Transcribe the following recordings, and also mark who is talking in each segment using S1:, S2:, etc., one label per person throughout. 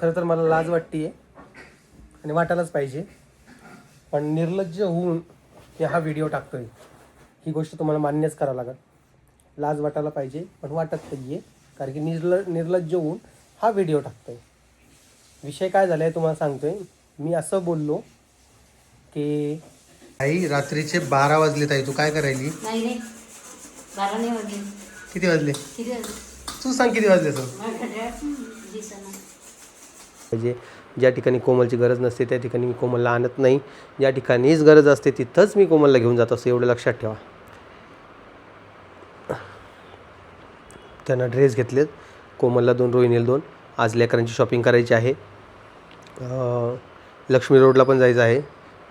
S1: खरं तर मला लाज वाटते आणि वाटायलाच पाहिजे, पण निर्लज्ज होऊन मी हा व्हिडिओ टाकतोय ही गोष्ट तुम्हाला मान्यच करावं लागेल. लाज वाटायला पाहिजे पण वाटत नाही आहे, कारण की निर्लज्ज होऊन हा व्हिडिओ टाकतोय. विषय काय झाला आहे तुम्हाला सांगतोय. मी असं बोललो की आई रात्रीचे 12 वाजले. ताई तू काय करायली?
S2: नाही रे, 12 नाही वाजले.
S1: किती वाजले?
S2: किती वाजले?
S1: तू सांग किती वाजले सर. म्हणजे ज्या ठिकाणी कोमलची गरज नसते त्या ठिकाणी मी कोमलला आणत नाही, ज्या ठिकाणीच गरज असते तिथंच मी कोमलला घेऊन जात असतो, एवढं लक्षात ठेवा. त्यांना ड्रेस घेतलेत, कोमलला 2, रोहिणीला 2. आज लेकरांची शॉपिंग करायची आहे. लक्ष्मी रोडला पण जायचं आहे.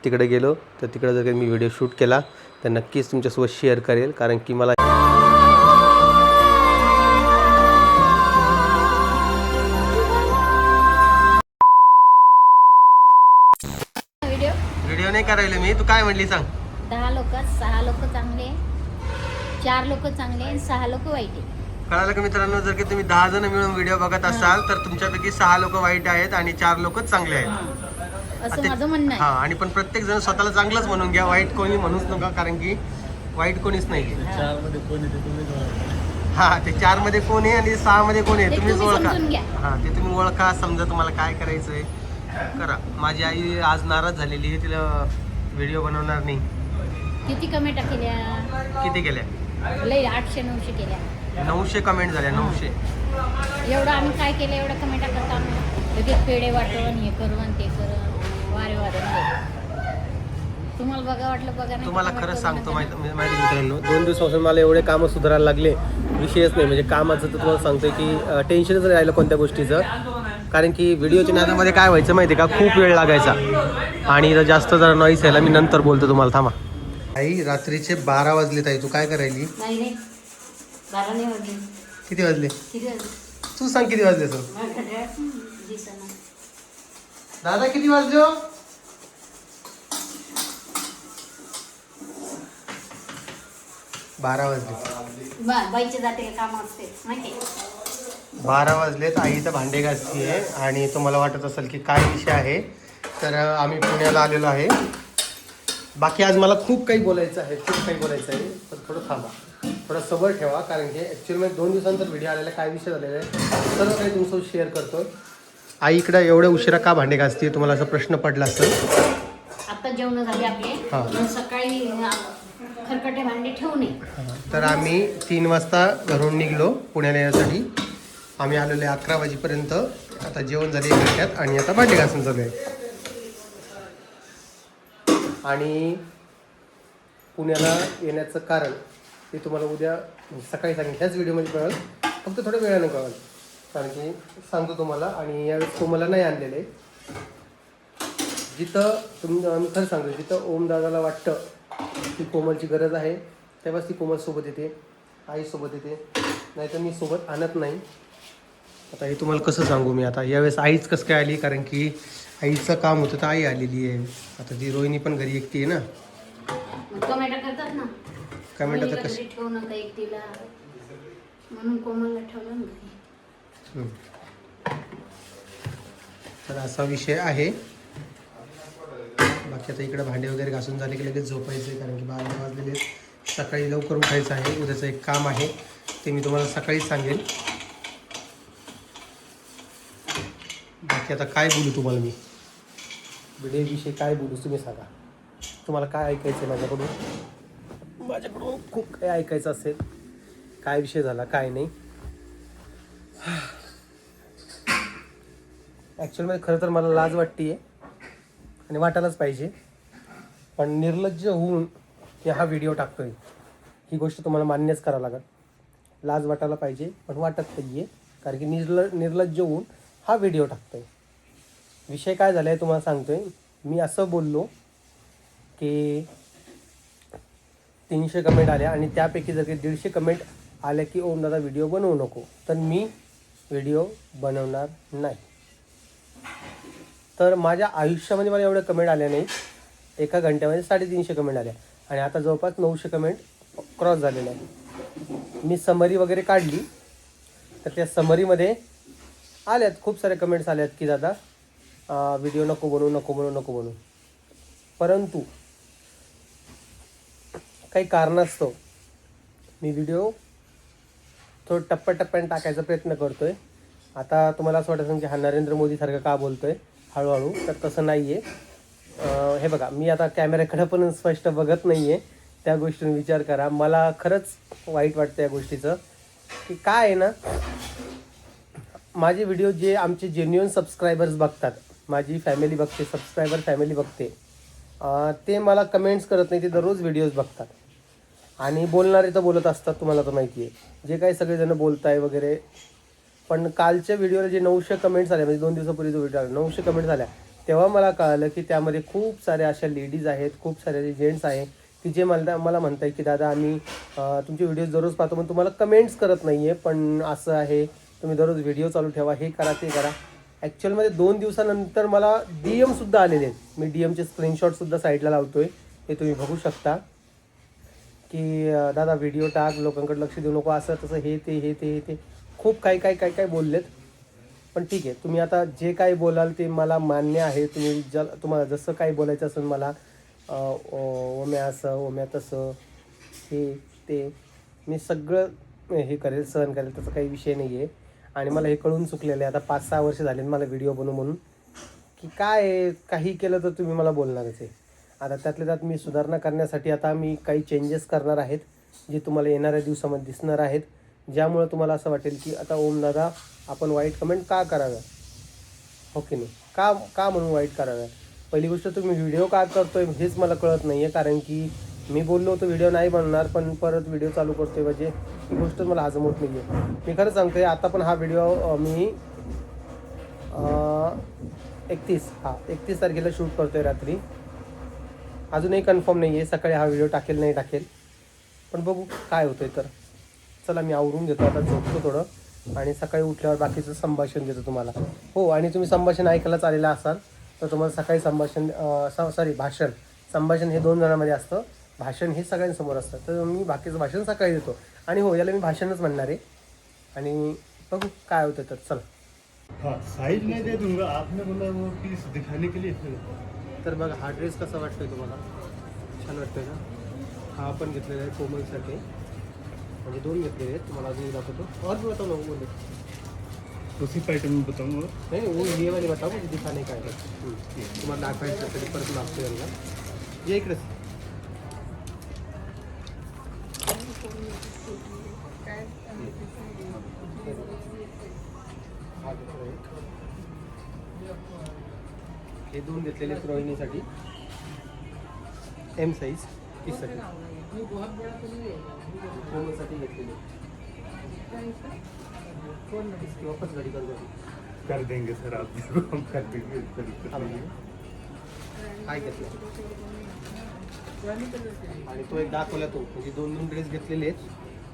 S1: तिकडे गेलो तर तिकडे जर मी व्हिडिओ शूट केला तर नक्कीच तुमच्यासोबत शेअर करेल, कारण की मला व्हिडिओ नाही करायला मी. तू काय म्हणली सांग.
S2: 10 लोक, 6 लोक चांगले, 4 लोक चांगले आणि 6 लोक वाईट आहे.
S1: कळालं का मित्रांनो? जर की तुम्ही 10 जण मिळून व्हिडिओ बघत असाल तर तुमच्यापैकी 6 लोक वाईट आहेत आणि 4 लोकच चांगले आहेत,
S2: असं माझं म्हणणं आहे.
S1: आणि पण प्रत्येक जण स्वतःला चांगलंच म्हणून घ्या, वाईट कोणी म्हणूच नका, कारण की वाईट कोणीच नाही.
S3: 4 मध्ये कोण आहे ते तुम्हीच ओळखा.
S1: ते 4 मध्ये कोण आहे आणि 6 मध्ये कोण आहे
S2: ते
S1: तुम्हीच
S2: तुम्ही
S1: ओळखा.
S2: समजून घ्या.
S1: ते तुम्ही ओळखा, समजा तुम्हाला काय करायचंय करा. माझी आई आज नाराज झालेली आहे, तिला व्हिडिओ बनवणार नाही.
S2: किती कमेंट केल्या?
S1: किती केल्या?
S2: लई 800-900 केल्या.
S1: 900 कमेंट झाल्या. 900.
S2: एवढं आम्ही काय केलं? एवढं कमेंट करता आम्ही लगेच पेढे वाटून हे करून ते करून वारे तुम्हाला बघा वाटलं बघा. नाही
S1: तुम्हाला खरंच सांगतो माहिती मित्रांनो, 2 दिवसापासून मला एवढे कामं सुधारायला लागले, विषयच नाही. म्हणजे कामाचं तर तुम्हाला सांगतोय की टेन्शनच राहिलं कोणत्या गोष्टीचं, कारण की व्हिडिओच्या नादामध्ये काय व्हायचं माहिती आहे का, खूप वेळ लागायचा. आणि जास्त जरा नॉईस यायला मी नंतर बोलतो तुम्हाला, थांबा. आई रात्रीचे 12 वाजले. ताई तू काय करायली?
S2: नाही रे, 12 नाही वाजले.
S1: किती वाजले?
S2: किती वाजले?
S1: तू सांग किती वाजले सर. दादा किती वाजले? 12 वाजले.
S2: बाईचे जाते काम असते माहिती.
S1: 12 वाजलेत. आई तर भांडे घासतीये आणि तुम्हाला वाटत असेल की काय विषय आहे, तर आम्ही पुण्याला आलेलो आहे. बाकी आज मला खूप काही बोलायचं आहे, पण थोडं थांबा, थोडा सबर ठेवा, कारण की ॲक्च्युअली मी 2 दिवसानंतर व्हिडिओ आलेला, काय विषय झालेला आहे सर्व काही तुमचं शेअर करतो. आई इकडं एवढ्या उशिरा का भांडे घासते, तुम्हाला असा प्रश्न पडला असेल.
S2: आता जेवण झाले आपले, सकाळी खरकटे भांडे ठेवू नये.
S1: तर आम्ही 3 वाजता घरून निघलो पुण्याला येण्यासाठी. आम्ही आलेले 11 वाजेपर्यंत. आता जेवण झाले 1 घंट्यात आणि आता भांडे घासून चालू आहे. आणि पुण्याला येण्याचं कारण ते तुम्हाला उद्या सकाळी सांगेन, ह्याच व्हिडिओमध्ये कळेल, फक्त थोड्या वेळानं कळेल, कारण की सांगतो तुम्हाला. आणि यावेळेस तुम्हाला नाही आणलेले, जिथं आम्ही खरं सांगतो, जिथं ओमदादाला वाटतं की कोमलची गरज आहे तेव्हाच ती कोमलसोबत येते, आईसोबत येते, नाही तर मी सोबत आणत नाही. आता हे तुम्हाला कसं सांगू मी. आता यावेळेस आईच कसं काय आली, कारण की आईचं काम होतं तर आई आलेली आहे. आता ती रोहिणी पण घरी एकटी आहे ना.
S2: कमेंट करतात ना,
S1: कमेंट आता कशी
S2: ठेवू नका एकटीला, म्हणून कोमलला ठेवलं ना.
S1: तर असा विषय आहे. बाकी आता इकडे भांडे वगैरे घासून झाले की लगेच झोपायचं आहे, कारण की 12 वाजलेले. सकाळी लवकर उठायचं आहे, उद्याचं एक काम आहे ते मी तुम्हाला सकाळी सांगेन. बाकी आता काय बोलू तुम्हाला मी, व्हिडिओविषयी काय बोलू तुम्ही सांगा. तुम्हाला काय ऐकायचं आहे माझ्याकडून खूप काही ऐकायचं असेल, काय विषय झाला काय नाही. ॲक्च्युअली खरं तर मला लाज वाटते आणि वाटायलाच पाहिजे, पण निर्लज्ज होऊन मी हा व्हिडिओ टाकतोय ही गोष्ट तुम्हाला मान्यच करावं लागेल. लाज वाटायला पाहिजे पण वाटत नाही आहे, कारण की निर्लज्ज होऊन हा व्हिडिओ टाकतोय. विषय काय झाला आहे तुम्हाला सांगतोय. मी असं बोललो की 300 कमेंट आल्या आणि त्यापैकी जर काही 150 कमेंट आल्या की ओम दादा व्हिडिओ बनवू नको, तर मी व्हिडिओ बनवणार नाही. तर माझ्या आयुष्यामध्ये मला एवढ्या कमेंट आल्या नाही. एका घंट्यामध्ये 350 कमेंट आल्या आणि आता जवळपास 900 कमेंट क्रॉस झालेल्या आहे. मी समरी वगैरे काढली तर त्या समरीमध्ये आल्यात खूप सारे कमेंट्स आल्यात की दादा व्हिडिओ नको बनवू. परंतु काही कारणास्तव मी व्हिडिओ थोडं टप्प्याटप्प्याने टाकायचा प्रयत्न करतो आहे. आता तुम्हाला असं वाटत असेल की हा नरेंद्र मोदीसारखं का बोलतो आहे हळूहळू, तर तसं नाही आहे. हे बघा, मी आता कॅमेऱ्याकडे पण स्पष्ट बघत नाही आहे, त्या गोष्टीने विचार करा. मला खरंच वाईट वाटतं या गोष्टीचं की काय आहे ना, माझे व्हिडिओ जे आमचे जेन्युइन सबस्क्रायबर्स बघतात, माझी फॅमिली बघते, सबस्क्रायबर फॅमिली बघते, ते मला कमेंट्स करत नाही, ते दररोज व्हिडिओज बघतात आणि बोलणारे तर बोलत असतात, तुम्हाला तर माहिती आहे, जे काही सगळेजण बोलताय वगैरे. पण कालच्या व्हिडिओला जे 900 कमेंट्स आल्या, म्हणजे 2 दिवसापूर्वी जो व्हिडिओ आला 900 कमेंट्स आल्या, तेव्हा मला कळालं की त्यामध्ये खूप साऱ्या अशा लेडीज आहेत, खूप सारे जेंट्स आहेत की जे मला म्हणत आहे की दादा आम्ही तुमचे व्हिडिओज दररोज पाहतो पण तुम्हाला कमेंट्स करत नाही आहे, पण असं आहे, तुम्ही दररोज व्हिडिओ चालू ठेवा, हे करा ते करा. ॲक्च्युअलमध्ये 2 दिवसानंतर मला DM आलेले आहेत. मी DMचे स्क्रीनशॉटसुद्धा साईडला लावतो आहे, हे तुम्ही बघू शकता की दादा व्हिडिओ टाक, लोकांकडे लक्ष देऊ नको, असं तसं, हे ते खूप काय बोललेत. पण ठीक आहे, तुम्ही आता जे काही बोलाल ते मला मान्य आहे. तुम्हाला जसं काही बोलायचं असेल मला, ओम्या असं, ओम्या तसं, हे ते, मी सगळं हे करेल, सहन करेल, त्याचा काही विषय नाही आहे. आणि मला हे कळून चुकलेलं आहे, आता 5-6 वर्ष झाले मला व्हिडिओ बनवून म्हणून, की काय आहे, काही केलं तर तुम्ही मला बोलणारच आहे. आता त्यातल्या त्यात मी सुधारणा करण्यासाठी आता मी काही चेंजेस करणार आहेत, जे तुम्हाला येणाऱ्या दिवसामध्ये दिसणार आहेत, ज्यामुळं तुम्हाला असं वाटेल की आता ओम दादा आपण वाईट कमेंट का कराव्या, हो की नाही, का म्हणून वाईट कराव्या. पहिली गोष्ट, तुम्ही व्हिडिओ का करतोय हेच मला कळत नाही आहे, कारण की मी बोललो होतो व्हिडिओ नाही बनणार, पण परत व्हिडिओ चालू करतोय, म्हणजे ही गोष्ट मला हजमत नाही आहे. मी खरं सांगतोय, आता पण हा व्हिडिओ मी 31 तारखेला शूट करतोय रात्री. अजूनही कन्फर्म नाही आहे सकाळी हा व्हिडिओ टाकेल नाही टाकेल, पण बघू काय होतं आहे. तर चला, मी आवरून घेतो आता, झोपतो थोडं आणि सकाळी उठल्यावर बाकीचं संभाषण देतो तुम्हाला. हो, आणि तुम्ही संभाषण ऐकायला चाललेलं असाल तर तुम्हाला सकाळी संभाषण हे 2 जणांमध्ये असतं, भाषण हे सगळ्यांसमोर असतं, तर मी बाकीचं भाषण सकाळी देतो. आणि हो, याला मी भाषणच म्हणणार आहे आणि बघू काय होतं. तर चला.
S3: हाँ, साइज नहीं दे दूंगा, आपने बोला वो पीस दिखाने के लिए.
S1: तर बघा, हा ड्रेस कसा वाटतोय तुम्हाला, छान वाटतोय ना. हा पण घेतलेला आहे कोमलसाठी, म्हणजे 2 घेतलेले आहेत, तुम्हाला अजून दाखवतो. और भी बताओ ना, बोले
S3: उसी पैटर्न में बताऊंगा.
S1: नहीं वो ये वाली बताओ, मुझे दिखाने का है. तुम्हाला दाखवायचं तरी परत लागतो यांना. ये इकडे हे 2 घेतलेले आहेत रोहिणीसाठी, M साईज, तीसाठी कोमलसाठी घेतलेले. वापस गाडी
S3: कर देंगे सर, आप हम कर देंगे.
S1: काय घेतलं आणि तो एक दाखवला तो, म्हणजे 2 ड्रेस घेतलेले आहेत.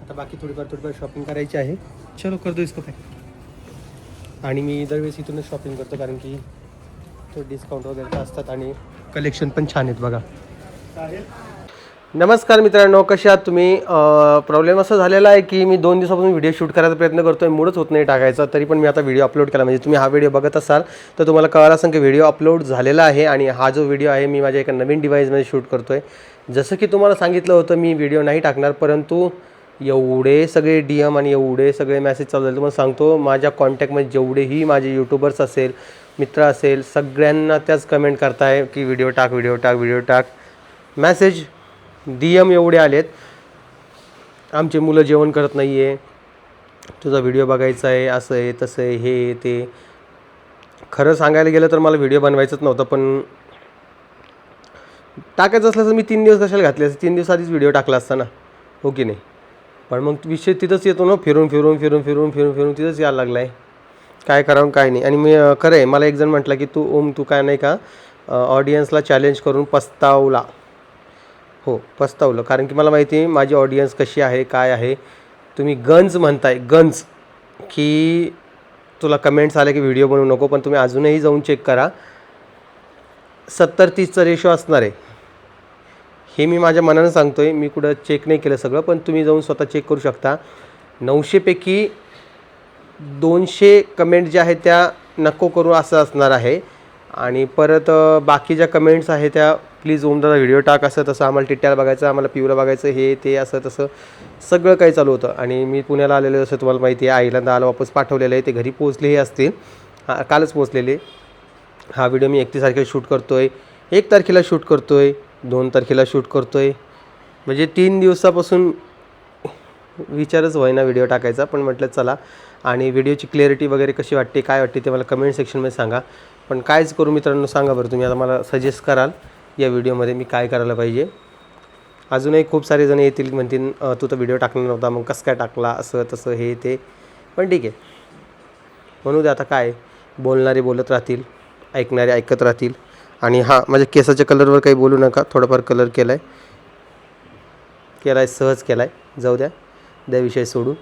S1: आता बाकी थोडीफार शॉपिंग करायची आहे. चलो कर दो इसको पॅक. आणि मी दरवेळेस इथूनच शॉपिंग करतो, कारण की तो डिस्काउंट वगैरे असतात आणि कलेक्शन पण छान आहेत बघा. नमस्कार मित्रांनो, कसे आहात तुम्ही. प्रॉब्लेम असा झालेला आहे की मी 2 दिवसापासून व्हिडिओ शूट करायचा प्रयत्न करतो आहे, मूडच होत नाही टाकायचा. तरी पण मी आता व्हिडिओ अपलोड केला, म्हणजे तुम्ही हा व्हिडिओ बघत असाल तर तुम्हाला कळालं असेल की व्हिडिओ अपलोड झालेला आहे. आणि हा जो व्हिडिओ आहे मी माझ्या एका नवीन डिव्हाइसमध्ये शूट करतो आहे. जसं की तुम्हाला सांगितलं होतं मी व्हिडिओ नाही टाकणार, परंतु एवढे सगळे DM आणि एवढे सगळे मेसेज चालू झाले. तुम्हाला सांगतो, माझ्या कॉन्टॅक्टमध्ये जेवढेही माझे यूट्यूबर्स असेल, मित्र असेल, सगळ्यांना त्याच कमेंट करताय की व्हिडिओ टाक. मेसेज DM एवढे आलेत, आमचे मुलं जेवण करत नाही आहे, तुझा व्हिडिओ बघायचा आहे, असं आहे तसं आहे, हे ते. खरं सांगायला गेलं तर मला व्हिडिओ बनवायचंच नव्हतं, पण टाकायचं असलं तर मी 3 दिवस कशाला घातले असते, 3 दिवस आधीच व्हिडिओ टाकला असता ना, हो की नाही. पण मग विषय तिथंच येतो ना, फिरून तिथंच यायला लागला आहे. काय करावं काय नाही. आणि मी खरं आहे, मला एक जण म्हटलं की तू काय नाही का ऑडियन्सला चॅलेंज करून पस्तावला. हो, पस्तावलं, कारण की मला माहिती आहे माझी ऑडियन्स कशी आहे, काय आहे. तुम्ही गंज म्हणताय, गंज, की तुला कमेंट्स आले की व्हिडिओ बनवू नको, पण तुम्ही अजूनही जाऊन चेक करा, 70-30चा रेशो असणार आहे. हे मी माझ्या मनानं सांगतो आहे, मी कुठं चेक नाही केलं सगळं, पण तुम्ही जाऊन स्वतः चेक करू शकता. 900 पैकी 200 कमेंट ज्या आहेत त्या नको करू असं असणार आहे. आणि परत बाकी ज्या कमेंट्स आहेत त्या प्लीज ओमदादा व्हिडिओ टाक, असं तसं आम्हाला टिट्ट्याला बघायचं, आम्हाला पिऊला बघायचं, हे ते असं तसं सगळं काही चालू होतं. आणि मी पुण्याला आलेलो असं तुम्हाला माहिती आहे. आईला दाल वापस पाठवलेलं आहे, ते घरी पोहोचलेही असतील, कालच पोहोचलेले. हा व्हिडिओ मी 31 तारखेला शूट करतो आहे, 1 तारखेला शूट करतो आहे, 2 तारखेला शूट करतो आहे. म्हणजे 3 दिवसापासून विचारच होईना व्हिडिओ टाकायचा. पण म्हटलं चला, आणि व्हिडिओची क्लॅरिटी वगैरे कशी वाटते, काय वाटते ते मला कमेंट सेक्शनमध्ये सांगा. पण कायच करू मित्रांनो, सांगा बरं तुम्ही. आता मला सजेस्ट कराल या व्हिडिओमध्ये मी काय करायला पाहिजे. अजूनही खूप सारे जण येतील, म्हणतील तू तर व्हिडिओ टाकला नव्हता, मग कसं काय टाकला, असं तसं हे ते. पण ठीक आहे, म्हणू दे. आता काय, बोलणारे बोलत राहतील, ऐकणारे ऐकत राहतील. आणि हां, माझ्या केसाच्या कलरवर काही बोलू नका, थोडाफार कलर केला आहे, सहज केला आहे, जाऊ द्या, त्या विषय सोडून.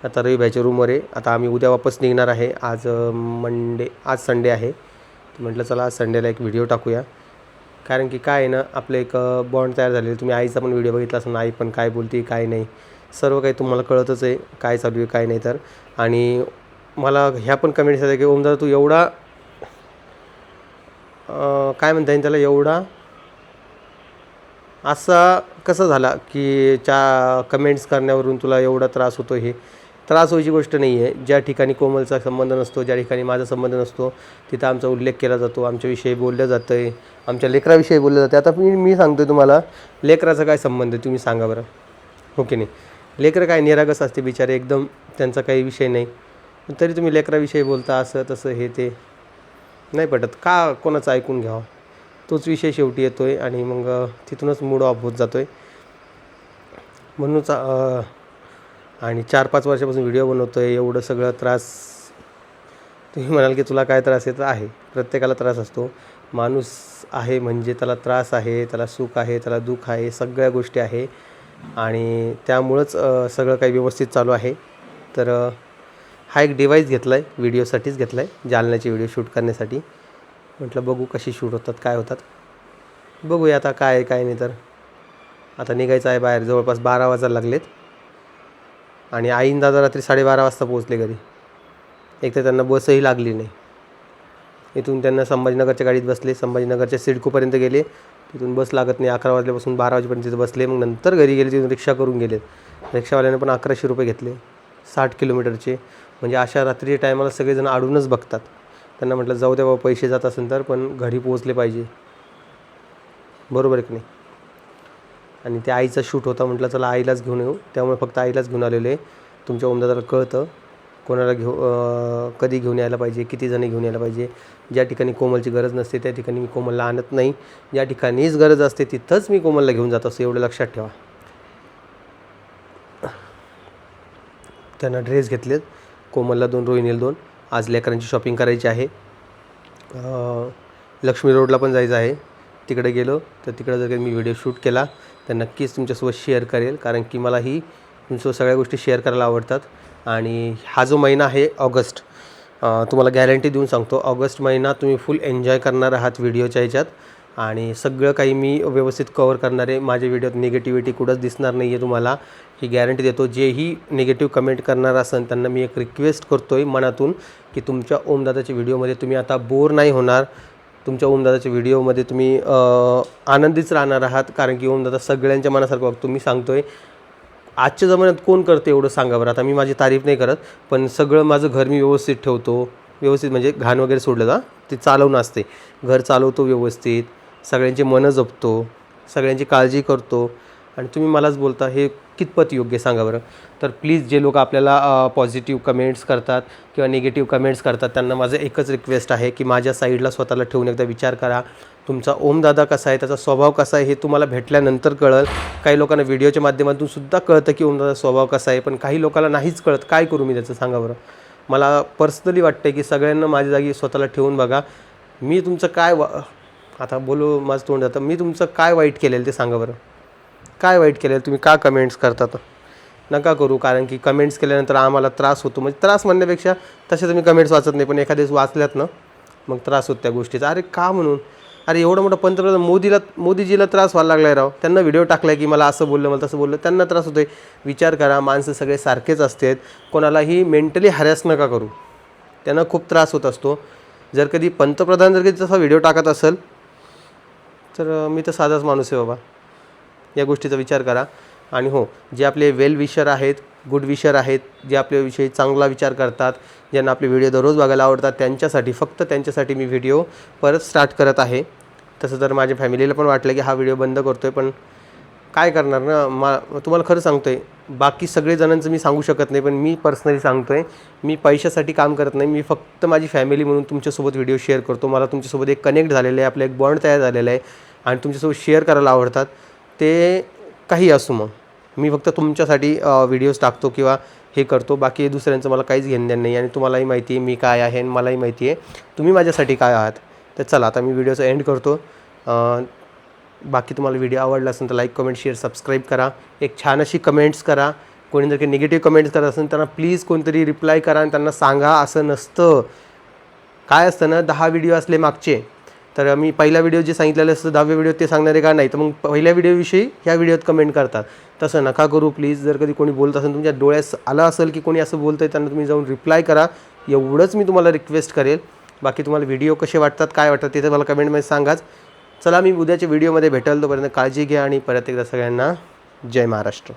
S1: आता रविभाईच्या रूमवर आहे. आता आम्ही उद्या वापस निघणार आहे. आज संडे आहे. म्हटलं चला आज संडेला एक व्हिडिओ टाकूया. कारण की काय आहे ना, आपलं एक बॉन्ड तयार झालेलं. तुम्ही आईचा पण व्हिडिओ बघितला असेल, आई पण काय बोलते काय नाही, सर्व काही तुम्हाला कळतच आहे, काय चालू आहे काय नाही. तर आणि मला ह्या पण कमेंट्स आहेत की ओमदादा तू एवढा काय म्हणता येईल त्याला, एवढा असा कसा झाला की कमेंट्स करण्यावरून तुला एवढा त्रास होतो. हे त्रास व्हायची गोष्ट नाही आहे. ज्या ठिकाणी कोमलचा संबंध नसतो, ज्या ठिकाणी माझा संबंध नसतो, तिथं आमचा उल्लेख केला जातो, आमच्याविषयी बोललं जातं आहे, आमच्या लेकराविषयी बोललं जातं. आता मी सांगतो आहे तुम्हाला, लेकराचा काय संबंध आहे तुम्ही सांगा बरं, हो की नाही. लेकरं काय निरागस असते बिचारे, एकदम त्यांचा काही विषय नाही, तरी तुम्ही लेकराविषयी बोलता असं तसं हे ते. नाही पटत का, कोणाचं ऐकून घ्यावं, तोच विषय शेवटी येतो आहे आणि मग तिथूनच मूड ऑफ होत जातो आहे. म्हणूनच आणि 4-5 वर्षापासून व्हिडिओ बनवतो आहे, एवढं सगळं त्रास. तुम्ही म्हणाल की तुला काय त्रास आहे, तर आहे, प्रत्येकाला त्रास असतो. माणूस आहे म्हणजे त्याला त्रास आहे, त्याला सुख आहे, त्याला दुःख आहे, सगळ्या गोष्टी आहे. आणि त्यामुळंच सगळं काही व्यवस्थित चालू आहे. तर हा एक डिव्हाइस घेतला आहे, व्हिडिओसाठीच घेतला आहे, जालन्याचे व्हिडिओ शूट करण्यासाठी. म्हटलं बघू कशी शूट होतात, काय होतात, बघूया आता काय आहे काय नाही. तर आता निघायचं आहे बाहेर, जवळपास 12 वाजायला लागलेत. आणि आईन दादा रात्री 12:30 वाजता पोहोचले घरी. एक तर त्यांना बसही लागली नाही. इथून त्यांना संभाजीनगरच्या गाडीत बसले, संभाजीनगरच्या सिडकोपर्यंत गेले, तिथून बस लागत नाही. 11 वाजल्यापासून 12 वाजेपर्यंत तिथं बसले. मग नंतर घरी गेले, तिथून रिक्षा करून गेलेत. रिक्षावाल्याने पण 1100 रुपये घेतले, 60 किलोमीटरचे. म्हणजे अशा रात्रीच्या टायमाला सगळेजण अडूनच बघतात. त्यांना म्हटलं जाऊ द्या बाबा, पैसे जात असेल तर, पण घरी पोहोचले पाहिजे, बरोबर आहे की नाही. आणि त्या आईचा शूट होता, म्हटलं चला आईलाच घेऊन येऊ, त्यामुळे फक्त आईलाच घेऊन आलेलो आहे. तुमच्या ओमदादाला कळतं कोणाला कधी घेऊन यायला पाहिजे, किती जणी घेऊन यायला पाहिजे. ज्या ठिकाणी कोमलची गरज नसते त्या ठिकाणी मी कोमलला आणत नाही, ज्या ठिकाणीच गरज असते तिथंच मी कोमलला घेऊन जात असतो, एवढं लक्षात ठेवा. त्यांना ड्रेस घेतलेत, कोमलला 2, रोहिणीला 2. आज लेकरांची शॉपिंग करायची आहे. लक्ष्मी रोडला पण जायचं आहे. तिकडे गेलो तर तिकडं जर काही मी व्हिडिओ शूट केला तर नक्कीच तुमच्यासोबत शेअर करेल, कारण की मला ही तुमच्यासोबत सगळ्या गोष्टी शेअर करायला आवडतात. आणि हा जो महिना आहे ऑगस्ट, तुम्हाला गॅरंटी देऊन सांगतो, ऑगस्ट महिना तुम्ही फुल एन्जॉय करणार आहात व्हिडिओच्या ह्याच्यात. आणि सगळं काही मी व्यवस्थित कवर करणार आहे. माझ्या व्हिडिओत निगेटिव्हिटी कुठंच दिसणार नाही आहे तुम्हाला, ही गॅरंटी देतो. जेही निगेटिव्ह कमेंट करणार असेल त्यांना मी एक रिक्वेस्ट करतो आहे मनातून, की तुमच्या ओमदादाच्या व्हिडिओमध्ये तुम्ही आता बोर नाही होणार. तुमच्या ओमदादाच्या व्हिडिओमध्ये तुम्ही आनंदीच राहणार आहात, कारण की ओमदादा सगळ्यांच्या मनासारखं वागतो. मी सांगतो आहे, आजच्या जमान्यात कोण करते एवढं सांगा बरं. आता मी माझी तारीफ नाही करत, पण सगळं माझं घर मी व्यवस्थित ठेवतो. व्यवस्थित म्हणजे घाण वगैरे सोडलं जा, ते चालवून असते, घर चालवतो व्यवस्थित, सगळ्यांची मनं जपतो, सगळ्यांची काळजी करतो. आणि तुम्ही मलाच बोलता, हे कितपत योग्य सांगा बरं. तर प्लीज जे लोक आपल्याला पॉझिटिव्ह कमेंट्स करतात किंवा निगेटिव्ह कमेंट्स करतात, त्यांना माझं एकच रिक्वेस्ट आहे की माझ्या साईडला स्वतःला ठेवून एकदा विचार करा. तुमचा ओमदादा कसा आहे, त्याचा स्वभाव कसा आहे, हे तुम्हाला भेटल्यानंतर कळेल. काही लोकांना व्हिडिओच्या माध्यमातून सुद्धा कळतं की ओमदादा स्वभाव कसा आहे, पण काही लोकांना नाहीच कळत. काय करू मी त्याचं सांगा बरं. मला पर्सनली वाटतं की सगळ्यांना माझ्या जागी स्वतःला ठेवून बघा. मी तुमचं काय आता बोलू, माझं तोंड जातं, मी तुमचं काय वाईट केलेलं ते सांगा बरं. काय वाईट केलेलं, तुम्ही का कमेंट्स करतात. नका करू, कारण की कमेंट्स केल्यानंतर आम्हाला त्रास होतो. म्हणजे त्रास म्हणण्यापेक्षा तसे तुम्ही कमेंट्स वाचत नाही, पण एखाद्या वाचल्यात ना मग त्रास होतो त्या गोष्टीचा. अरे का म्हणून, अरे एवढं मोठं पंतप्रधान मोदीजीला त्रास व्हायला लागला आहे राव. त्यांना व्हिडिओ टाकला आहे की मला असं बोललं, मला तसं बोललं, त्यांना त्रास होतो आहे. विचार करा, माणसं सगळे सारखेच असतात. कोणालाही मेंटली हॅरॅस नका करू, त्यांना खूप त्रास होत असतो. जर कधी पंतप्रधान जर कधी तसा व्हिडिओ टाकत असेल तर मी तर साधाच माणूस आहे बाबा, या गोष्टीचा विचार करा. आणि हो, जे आपले वेल विशर आहेत, गुड विशर आहेत, जे आपल्याविषयी चांगला विचार करतात, ज्यांना आपले व्हिडिओ दररोज बघायला आवडतात, त्यांच्यासाठी, फक्त त्यांच्यासाठी मी व्हिडिओ परत स्टार्ट करत आहे. तसं तर माझ्या फॅमिलीला पण वाटलं की हा व्हिडिओ बंद करतो आहे, पण काय करणार ना, तुम्हाला खरं सांगतो आहे, बाकी सगळेजणांचं मी सांगू शकत नाही, पण मी पर्सनली सांगतो आहे, मी पैशासाठी काम करत नाही. मी फक्त माझी फॅमिली म्हणून तुमच्यासोबत व्हिडिओ शेअर करतो. मला तुमच्यासोबत एक कनेक्ट झालेलं आहे, आपलं एक बॉन्ड तयार झालेलं आहे आणि तुमच्यासोबत शेअर करायला आवडतात. ते काही असू, मग मी फक्त तुमच्यासाठी व्हिडिओज टाकतो किंवा हे करतो. बाकी दुसऱ्यांचं मला काहीच घेणं देणं नाही. आणि तुम्हालाही माहिती आहे मी काय आहे आणि मलाही माहिती आहे तुम्ही माझ्यासाठी काय आहात. तर चला आता मी व्हिडिओचा एंड करतो. बाकी तुम्हाला व्हिडिओ आवडला असेल तर लाईक, कमेंट, शेअर, सबस्क्राईब करा. एक छान अशी कमेंट्स करा. कोणी जर काही निगेटिव्ह कमेंट्स करत असेल त्यांना प्लीज कोणतरी रिप्लाय करा आणि त्यांना सांगा असं नसतं. काय असतं ना, 10 व्हिडिओ असले मागचे, तर मी पहिला व्हिडिओ जे सांगितलेलं असतं 10व्या व्हिडिओ ते सांगणारे का नाही, तर मग पहिल्या व्हिडिओविषयी ह्या व्हिडिओत कमेंट करतात. तसं नका करू प्लीज. जर कधी कोणी बोलत असेल, तुमच्या डोळ्यास आलं असेल की कोणी असं बोलतं आहे, त्यांना तुम्ही जाऊन रिप्लाय करा. एवढंच मी तुम्हाला रिक्वेस्ट करेल. बाकी तुम्हाला व्हिडिओ कसे वाटतात, काय वाटतात ते तर मला कमेंटमध्ये सांगाच. चला, मी उद्याच्या व्हिडिओमध्ये भेटेल. तोपर्यंत काळजी घ्या आणि परत एकदा सगळ्यांना जय महाराष्ट्र.